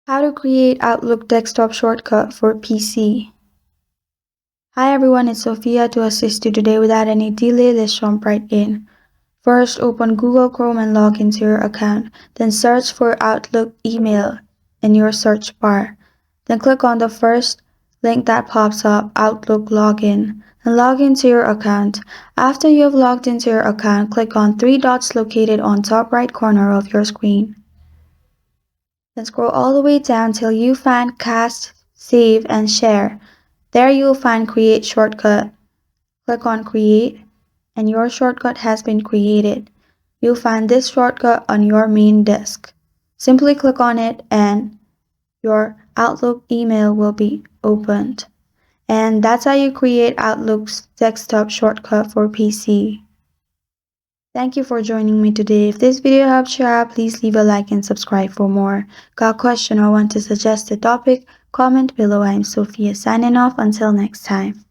How to create Outlook desktop shortcut for PC. Hi everyone, it's Sophia to assist you today. Without any delay, let's jump right in. First, open Google Chrome and log into your account. Then search for Outlook email in your search bar. Then click on the first link that pops up, Outlook login, and log into your account. After you have logged into your account, click on three dots located on top right corner of your screen. Then scroll all the way down till you find Cast, Save, and Share. There you will find Create Shortcut. Click on Create, and your shortcut has been created. You'll find this shortcut on your main disk. Simply click on it and your Outlook email will be opened. And that's how you create Outlook's desktop shortcut for PC. Thank you for joining me today. If this video helped you out, please leave a like and subscribe for more. Got a question or want to suggest a topic? Comment below. I'm Sophia signing off. Until next time.